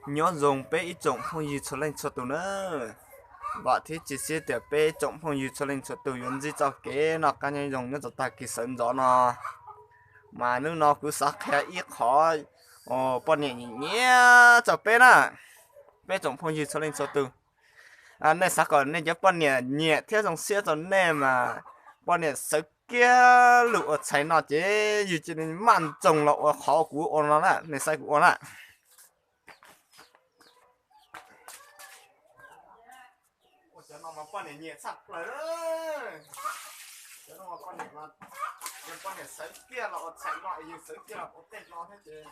nhớ dùng bé ít trọng phong như cho lên cho tụi nó và thế chỉ sẽ để bé trọng phong như cho lên cho tụi yến gì cho cái nó cái này dùng nó cho ta cái sân gió nó mà nếu nó cứ sắc khẽ ít khó bọn nhẹ nhẹ cho bé nè bé trọng phong như cho lên cho tụi này sắc còn nên cho bọn nhẹ nhẹ theo dòng xe cho nên mà bọn nhẹ sợ kia lụa cháy nó chứ như chỉ nên man trồng lọ khó của ông nó nè này sai của ông nè cho nó mà bọn này nhẹ sặc rồi đó cho nó mà bọn này mà cho bọn này sấy kia là chạy loại như sấy kia là có tên nó hết chứ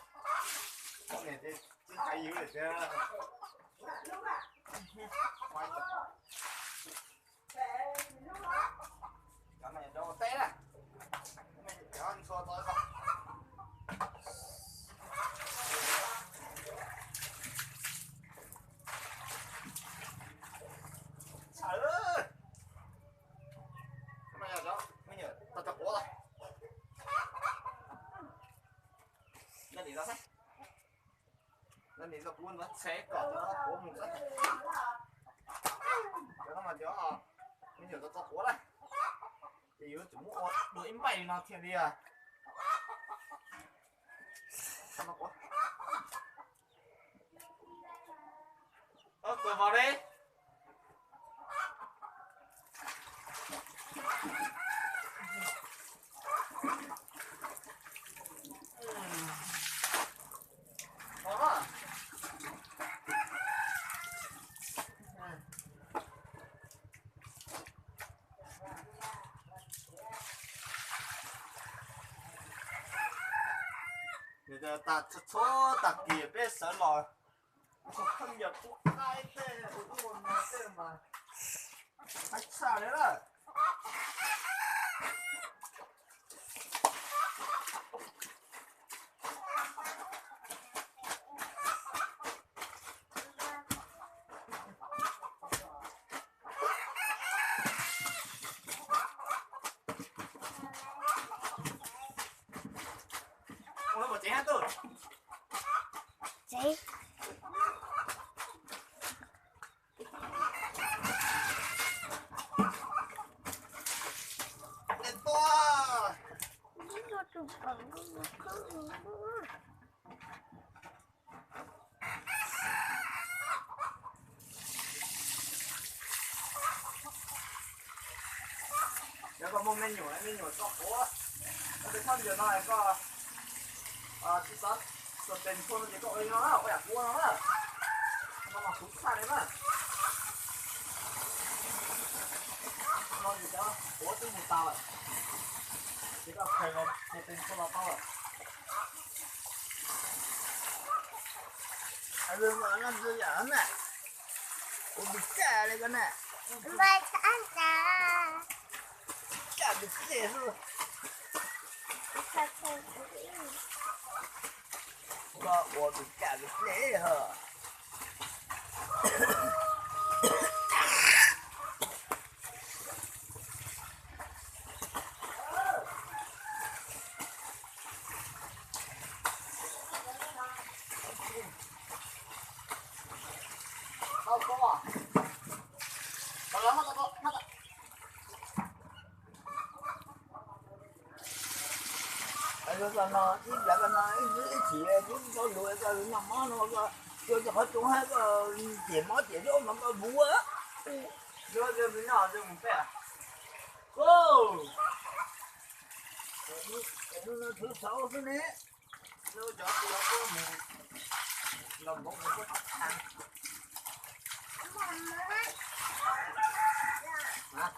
bọn này thì chứ hay yếu được chứ cái này đâu té à cái này cho anh xua tôi không trời ơi cái này đó mấy nhở tao tập ủa rồi lên đi ra sách lên đi ra cuốn nó xé cỏ cho nó của một sách cho nó mà cho mấy nhở tao tập ủa đây thì yếu chúng mua đuổi mày nó thiệt đi à sao nó quá cười vào đi đó bây giờ ta cho ta kia bé sợ lòi không nhập cũng hai tên cũng một tên mà hãy xa đấy đó ôi một chế hát tôi Chị lên to nếu có mông men nhổ to quá cái thân giờ này có chỉ sát rồi tên con nó chỉ có ấy nó là cái cua nó mà cút xa đấy mà nó gì đó của tôi một tàu chỉ có phải là một tên con nó tàu anh đừng mà nó dữ dằn nè, ôi bị cha đây con nè, Bài sáng cả cha bị chết rồi, ôi bị cha bị chết hả? tao có tao lắm tao Anh nó ít là cái nó ít chỉ cũng có đuổi cái nó món nó có cho họ chúng hay có chỉ cho nó có búa á, giờ bây giờ mình phải à cô, nó thứ sáu thế này, giờ cho tôi có một lòng bóng một cái thằng hả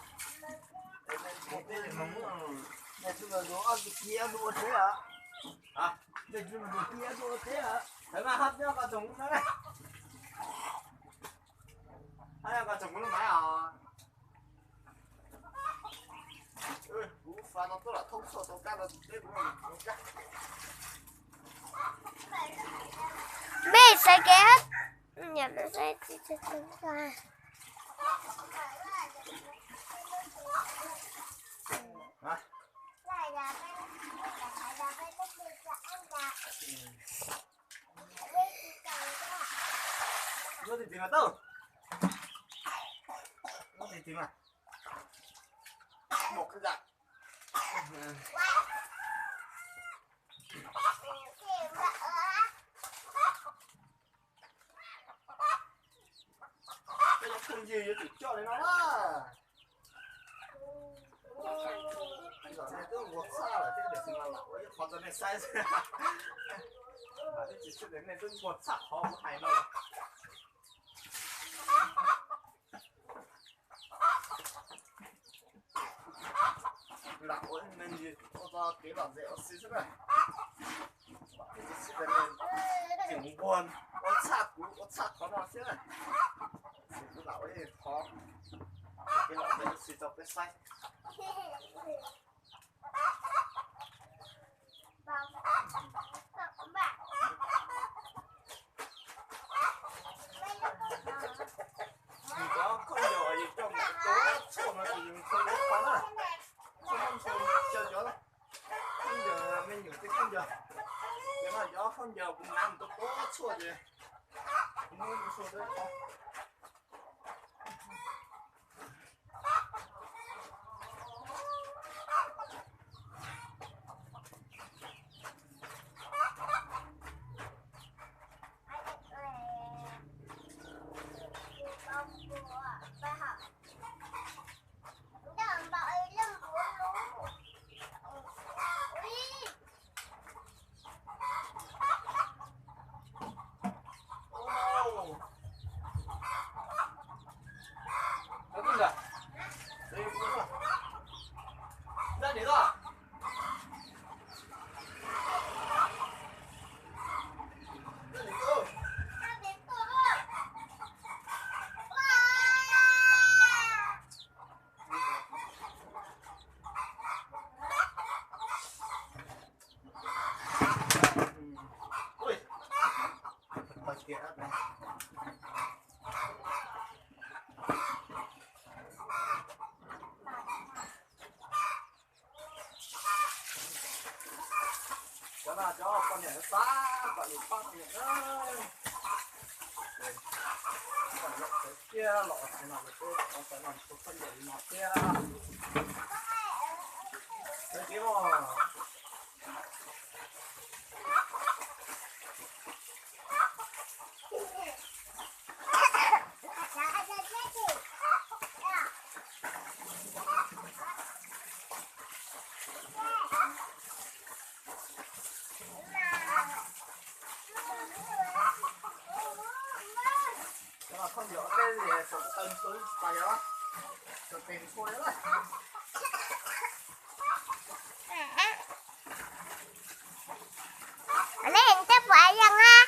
đây là mong này chúng là đồ ăn kia đồ thế à? à Đây chúng là đồ kia đồ thế à? thế mà hấp nhau cả chúng nó này hai cả chúng nó máy à ơi cú pha nó tốt là thông số tao cá nó đây cũng là một cái Biết sẽ ghét nhà nó sẽ chúng ta hả Nó thì tìm mà đâu? Nó thì tìm à? Một cái dạng. Cái không gì thì cho đến nó đó. Giờ này tôi ngột xa là thế để xem là lão ấy khó cho này sai rồi. Mà cái chỉ chuyện này tôi ngột xa khó không hay đâu. Lão ấy nên gì cho cái đoạn dễ xí sức này. Cái chỉ chuyện này chỉnh buồn. Có chạc khó nào xí này. Cái lão ấy khó. Cái đoạn dễ xí cho cái sai. Có không nhỏ gì trong một tố chỗ mà thì dùng không có khoan á. Không không chơi gió đó. Không giờ mình nhiều cái không giờ. Nhưng mà gió không giờ cũng làm tôi có chua gì. Không có chua đấy không. Cho con này nó xa, con này con này ơi. Còn lọ cái kia, lọ cái nào mà tôi còn phải làm số phân để lọ kia. Đấy kia mà. Không hiểu cái gì số tân số tài đó. Số tiền thôi đó. Anh ấy hình chắc phải rằng ha.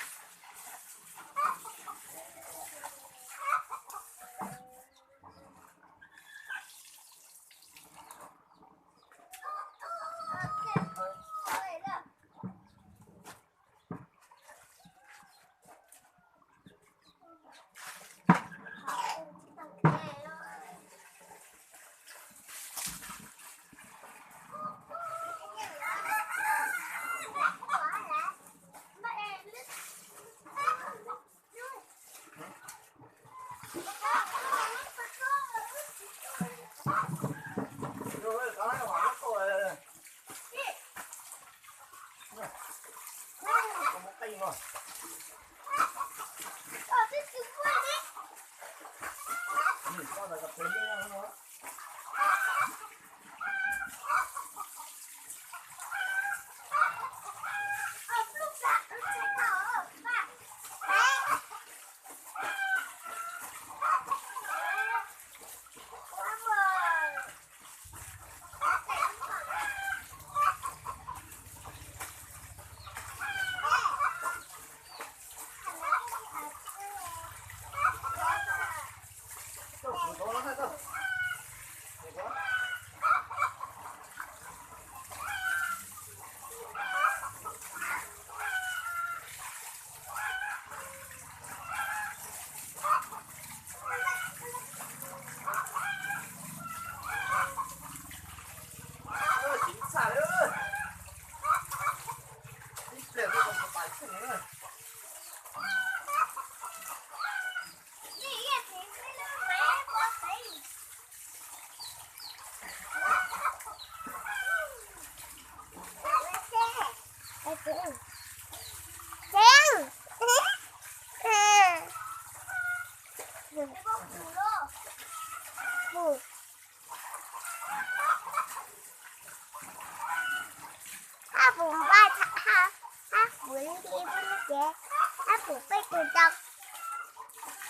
Apple bay từ trong.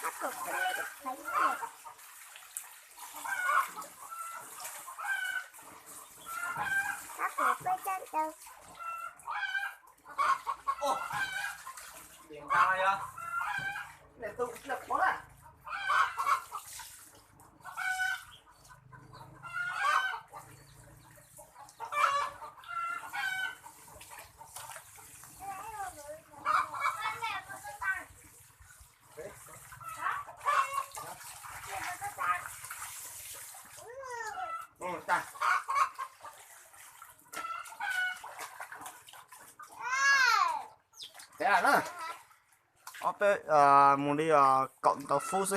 Apple bay được thấy được. Apple bay trên đâu. Ô, điểm ra này à? Để tôi lập có này. Ta. Thế à nó. Ở bên muốn đi cộng tàu phu xí.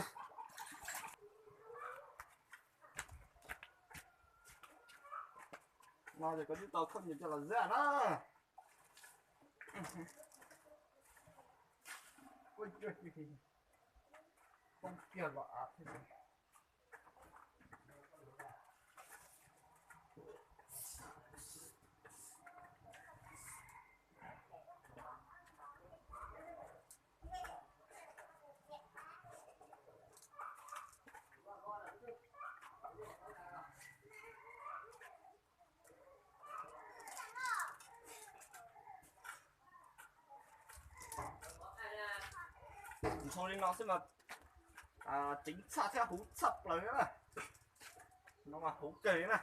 Nó thì có những tàu không nhìn cho là dễ đó. Ôi trời. Không kia gọi áp thế này. Thôi đi nó sẽ mà chính xác theo hú sập là nữa này. Nó mà hú kỳ này.